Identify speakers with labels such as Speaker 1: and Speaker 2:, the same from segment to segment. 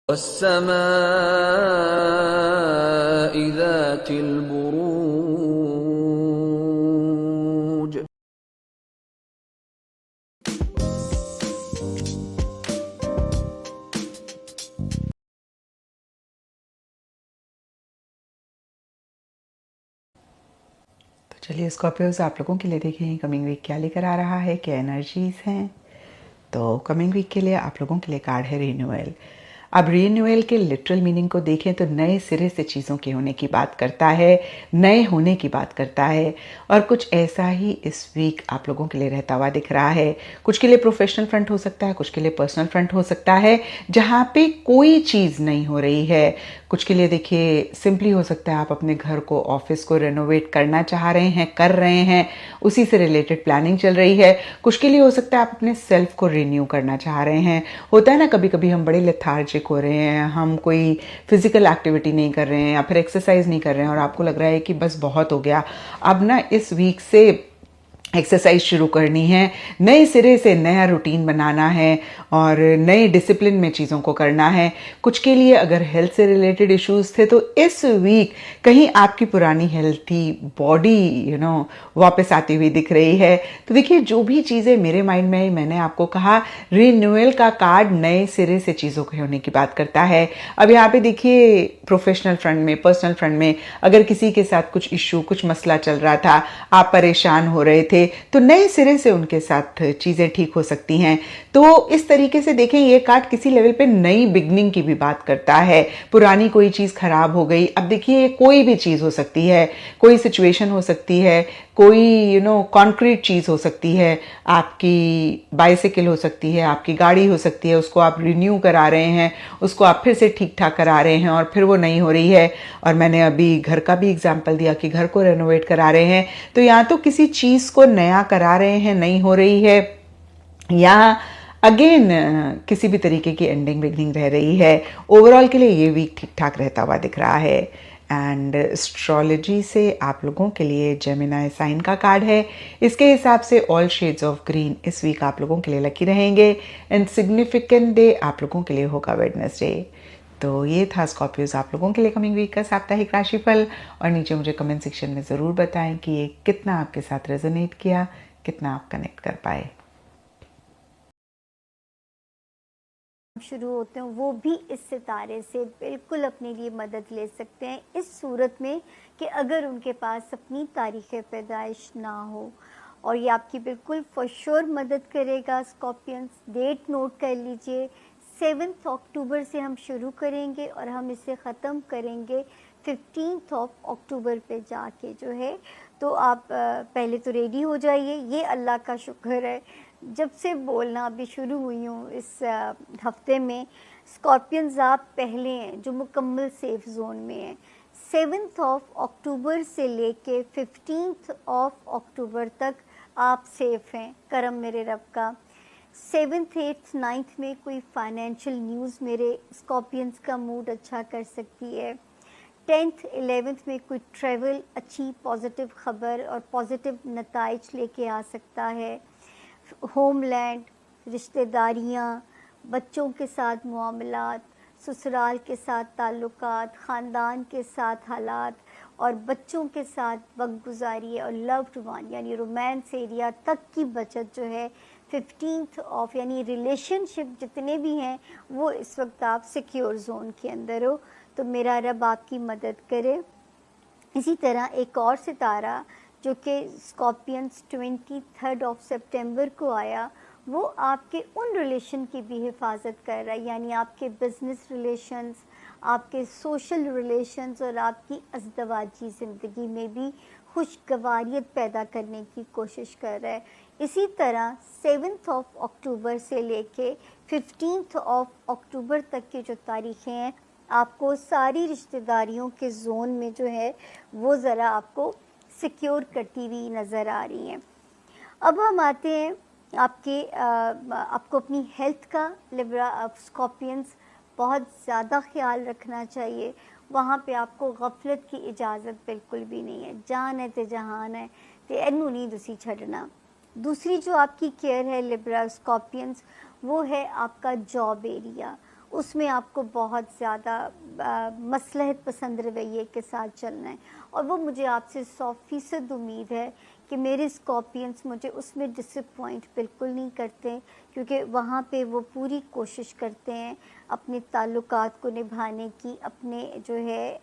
Speaker 1: والسماء ذات البروج.
Speaker 2: चलिए स्कॉर्पियोज, आप लोगों के लिए देखें कमिंग वीक क्या लेकर आ रहा है, क्या एनर्जीज हैं। तो कमिंग वीक के लिए आप लोगों के लिए कार्ड है रिन्यूअल। अब रिन्यूअल के लिटरल मीनिंग को देखें तो नए सिरे से चीज़ों के होने की बात करता है, नए होने की बात करता है। और कुछ ऐसा ही इस वीक आप लोगों के लिए रहता हुआ दिख रहा है। कुछ के लिए प्रोफेशनल फ्रंट हो सकता है, कुछ के लिए पर्सनल फ्रंट हो सकता है, जहाँ पे कोई चीज़ नहीं हो रही है। कुछ के लिए देखिए सिंपली हो सकता है आप अपने घर को, ऑफिस को रेनोवेट करना चाह रहे हैं, कर रहे हैं, उसी से रिलेटेड प्लानिंग चल रही है। कुछ के लिए हो सकता है आप अपने सेल्फ को रिन्यू करना चाह रहे हैं। होता है ना, कभी कभी हम बड़े लेथार्जिक हो रहे हैं, हम कोई फिजिकल एक्टिविटी नहीं कर रहे हैं या फिर एक्सरसाइज नहीं कर रहे हैं और आपको लग रहा है कि बस बहुत हो गया, अब ना इस वीक से एक्सरसाइज शुरू करनी है, नए सिरे से नया रूटीन बनाना है और नए डिसिप्लिन में चीज़ों को करना है। कुछ के लिए अगर हेल्थ से रिलेटेड इश्यूज थे तो इस वीक कहीं आपकी पुरानी हेल्थी बॉडी वापस आती हुई दिख रही है। तो देखिए, जो भी चीज़ें मेरे माइंड में आई, मैंने आपको कहा रिन्यूअल का कार्ड नए सिरे से चीज़ों के होने की बात करता है। अब यहाँ पे देखिए प्रोफेशनल फ्रंट में, पर्सनल फ्रंट में अगर किसी के साथ कुछ इश्यू, कुछ मसला चल रहा था, आप परेशान हो रहे थे, तो नए सिरे से उनके साथ चीज़ें ठीक हो सकती हैं। तो इस तरीके से देखें, ये कार्ड किसी लेवल पे नई बिगनिंग की भी बात करता है। पुरानी कोई चीज़ खराब हो गई, अब देखिए कोई भी चीज़ हो सकती है, कोई सिचुएशन हो सकती है, कोई कॉन्क्रीट चीज़ हो सकती है, आपकी बाइसिकल हो सकती है, आपकी गाड़ी हो सकती है, उसको आप रिन्यू करा रहे हैं, उसको आप फिर से ठीक ठाक करा रहे हैं और फिर वो नहीं हो रही है। और मैंने अभी घर का भी एग्जाम्पल दिया कि घर को रेनोवेट करा रहे हैं, तो या तो किसी चीज़ को नया करा रहे हैं, नहीं हो रही है, या अगेन किसी भी तरीके की एंडिंग बिगनिंग रह रही है। ओवरऑल के लिए ये वीक ठीक ठाक रहता हुआ दिख रहा है। एंड एस्ट्रोलॉजी से आप लोगों के लिए जेमिनाई साइन का कार्ड है। इसके हिसाब से ऑल शेड्स ऑफ ग्रीन इस वीक आप लोगों के लिए लकी रहेंगे। एंड सिग्निफिकेंट डे आप लोगों के लिए होगा वेडनेसडे। तो ये था स्कॉर्पियोज आप लोगों के लिए कमिंग वीक का साप्ताहिक राशिफल। और नीचे मुझे कमेंट सेक्शन में ज़रूर बताएं कि ये कितना आपके साथ रेजोनेट किया, कितना आप कनेक्ट कर पाए।
Speaker 3: शुरू होते हैं वो भी इस सितारे से बिल्कुल अपने लिए मदद ले सकते हैं, इस सूरत में कि अगर उनके पास अपनी तारीख़ पैदाइश ना हो, और ये आपकी बिल्कुल फॉर श्योर मदद करेगा। स्कॉर्पियंस, डेट नोट कर लीजिए, 7 अक्टूबर से हम शुरू करेंगे और हम इसे ख़त्म करेंगे 15 अक्टूबर पे जाके जो है। तो आप पहले तो रेडी हो जाइए। ये अल्लाह का शुक्र है, जब से बोलना अभी शुरू हुई हूँ इस हफ्ते में, स्कॉर्पियंस आप पहले हैं जो मुकम्मल सेफ जोन में हैं। 7 अक्टूबर से लेके 15 अक्टूबर तक आप सेफ हैं, करम मेरे रब का। 7th 8th 9th में कोई फाइनेंशियल न्यूज़ मेरे स्कॉर्पियंस का मूड अच्छा कर सकती है। 10th 11th में कोई ट्रैवल, अच्छी पॉजिटिव ख़बर और पॉजिटिव नताइज लेके आ सकता है। होमलैंड, रिश्तेदारियाँ, बच्चों के साथ मामलात, ससुराल के साथ ताल्लुकात, ख़ानदान के साथ हालात और बच्चों के साथ वक्त गुजारी और लव्ड वन यानी रोमांस एरिया तक की बचत जो है 15 यानी रिलेशनशिप जितने भी हैं वो इस वक्त आप सिक्योर जोन के अंदर हो। तो मेरा रब आपकी मदद करे। इसी तरह एक और सितारा जो कि स्कॉर्पियंस 23 सितंबर को आया, वो आपके उन रिलेशन की भी हिफाजत कर रहा है, यानी आपके बिजनेस रिलेशंस, आपके सोशल रिलेशंस और आपकी अज़दवाजी ज़िंदगी में भी खुशगवारियत पैदा करने की कोशिश कर रहा है। इसी तरह 7 अक्टूबर से लेके 15 अक्टूबर तक की जो तारीखें हैं, आपको सारी रिश्तेदारियों के ज़ोन में जो है वो ज़रा आपको सिक्योर करती हुई नज़र आ रही हैं। अब हम आते हैं आपको अपनी हेल्थ का। लिब्रा स्कॉर्पियंस बहुत ज़्यादा ख्याल रखना चाहिए, वहाँ पे आपको गफलत की इजाज़त बिल्कुल भी नहीं है। जान है तो जहान है तो एनू नहीं दूसरी छड़ना। दूसरी जो आपकी केयर है लिब्रा स्कॉर्पियंस, वो है आपका जॉब एरिया। اس میں آپ کو بہت زیادہ مصلحت پسند رویے کے ساتھ چلنا ہے، اور وہ مجھے آپ سے 100% امید ہے کہ میرے اسکارپینس مجھے اس میں ڈس اپوائنٹ بالکل نہیں کرتے، کیونکہ وہاں پہ وہ پوری کوشش کرتے ہیں اپنے تعلقات کو نبھانے کی، اپنے جو ہے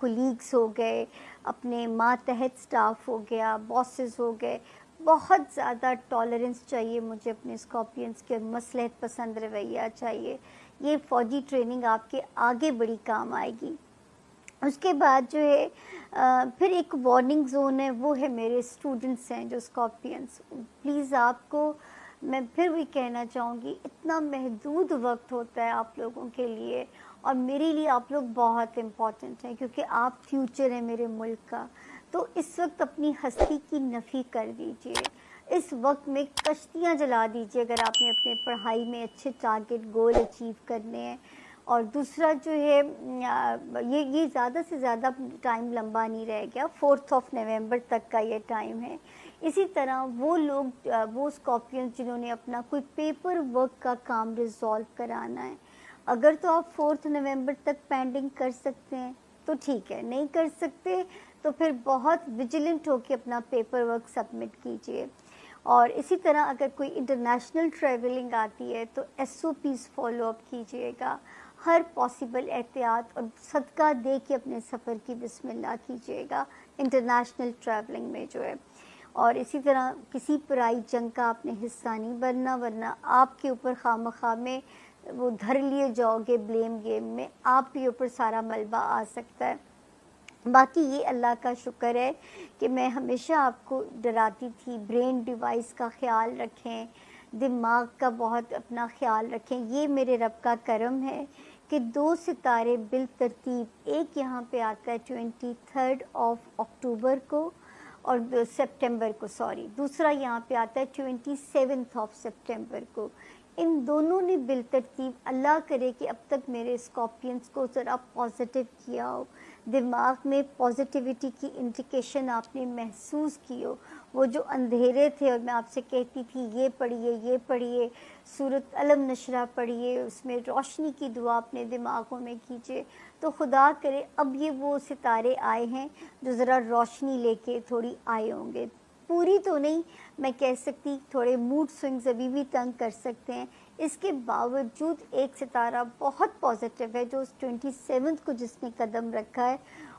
Speaker 3: کولیگس ہو گئے، اپنے ماتحت سٹاف ہو گیا، باسز ہو گئے، بہت زیادہ ٹالرنس چاہیے مجھے اپنے اسکارپینس کے، مصلحت پسند رویہ چاہیے. یہ فوجی ٹریننگ آپ کے آگے بڑی کام آئے گی. اس کے بعد جو ہے پھر ایک وارننگ زون ہے، وہ ہے میرے اسٹوڈنٹس ہیں جو اسکارپینس. پلیز آپ کو میں پھر بھی کہنا چاہوں گی، اتنا محدود وقت ہوتا ہے آپ لوگوں کے لیے، اور میرے لیے آپ لوگ بہت امپورٹنٹ ہیں کیونکہ آپ فیوچر ہیں میرے ملک کا. تو اس وقت اپنی ہستی کی نفی کر دیجئے، اس وقت میں کشتیاں جلا دیجئے اگر آپ نے اپنے پڑھائی میں اچھے ٹارگٹ گول اچیو کرنے ہیں. اور دوسرا جو ہے یہ زیادہ سے زیادہ ٹائم لمبا نہیں رہ گیا، 4 نومبر تک کا یہ ٹائم ہے. اسی طرح وہ لوگ وہ اسکارپینس جنہوں نے اپنا کوئی پیپر ورک کا کام ریزالو کرانا ہے، اگر تو آپ 4 نومبر تک پینڈنگ کر سکتے ہیں تو ٹھیک ہے، نہیں کر سکتے تو پھر بہت ویجیلنٹ ہو کے اپنا پیپر ورک سبمٹ کیجئے. اور اسی طرح اگر کوئی انٹرنیشنل ٹریولنگ آتی ہے تو SOPs فالو اپ کیجئے گا، ہر پاسبل احتیاط اور صدقہ دے کے اپنے سفر کی بسم اللہ کیجئے گا انٹرنیشنل ٹریولنگ میں جو ہے. اور اسی طرح کسی پرائی جنگ کا آپ نے حصہ نہیں بننا، ورنہ آپ کے اوپر خواہ میں وہ دھر لیے جاؤ گے بلیم گیم میں، آپ کے اوپر سارا ملبہ آ سکتا ہے. باقی یہ اللہ کا شکر ہے کہ میں ہمیشہ آپ کو ڈراتی تھی، برین ڈیوائس کا خیال رکھیں، دماغ کا بہت اپنا خیال رکھیں. یہ میرے رب کا کرم ہے کہ 2 ستارے بالترتیب، ایک یہاں پہ آتا ہے 23 اکتوبر کو اور سپٹمبر کو، دوسرا یہاں پہ آتا ہے 27 سپٹمبر کو. ان دونوں نے بالترتیب، اللہ کرے کہ اب تک میرے اسکارپینس کو ذرا پازیٹیو کیا ہو، دماغ میں پازیٹیوٹی کی انڈیکیشن آپ نے محسوس کی ہو. وہ جو اندھیرے تھے اور میں آپ سے کہتی تھی یہ پڑھیے سورۃ علم نشرہ پڑھیے، اس میں روشنی کی دعا اپنے دماغوں میں کیجیے، تو خدا کرے اب یہ وہ ستارے آئے ہیں جو ذرا روشنی لے کے تھوڑی آئے ہوں گے. پوری تو نہیں میں کہہ سکتی، تھوڑے موڈ سوئنگز ابھی بھی تنگ کر سکتے ہیں. اس کے باوجود ایک ستارہ بہت پازیٹیو ہے جو 27 کو جس نے قدم رکھا ہے،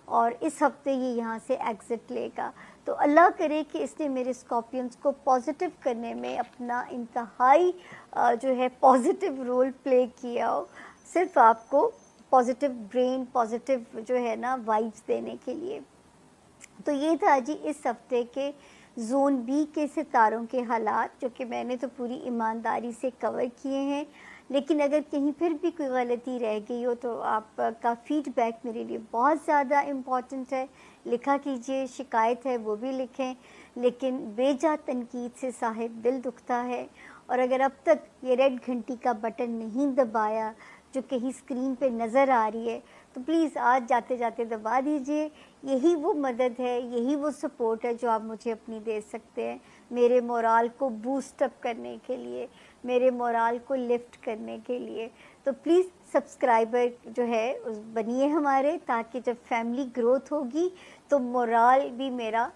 Speaker 3: اور اس ہفتے یہ یہاں سے ایگزٹ لے گا. تو اللہ کرے کہ اس نے میرے اسکارپینس کو پازیٹیو کرنے میں اپنا انتہائی جو ہے پازیٹیو رول پلے کیا ہو، صرف آپ کو پازیٹیو برین، پازیٹیو جو ہے نا وائبس دینے کے لیے. تو یہ تھا جی اس ہفتے کے زون بی کے ستاروں کے حالات، جو کہ میں نے تو پوری ایمانداری سے کور کیے ہیں. لیکن اگر کہیں پھر بھی کوئی غلطی رہ گئی ہو تو آپ کا فیڈ بیک میرے لیے بہت زیادہ امپورٹنٹ ہے. لکھا کیجئے، شکایت ہے وہ بھی لکھیں، لیکن بیجا تنقید سے صاحب دل دکھتا ہے. اور اگر اب تک یہ ریڈ گھنٹی کا بٹن نہیں دبایا جو کہیں اسکرین پہ نظر آ رہی ہے تو پلیز آج جاتے جاتے دبا دیجئے. یہی وہ مدد ہے، یہی وہ سپورٹ ہے جو آپ مجھے اپنی دے سکتے ہیں، میرے مورال کو بوسٹ اپ کرنے کے لیے، میرے مورال کو لفٹ کرنے کے لیے. تو پلیز سبسکرائبر جو ہے بنیے ہمارے، تاکہ جب فیملی گروتھ ہوگی تو مورال بھی میرا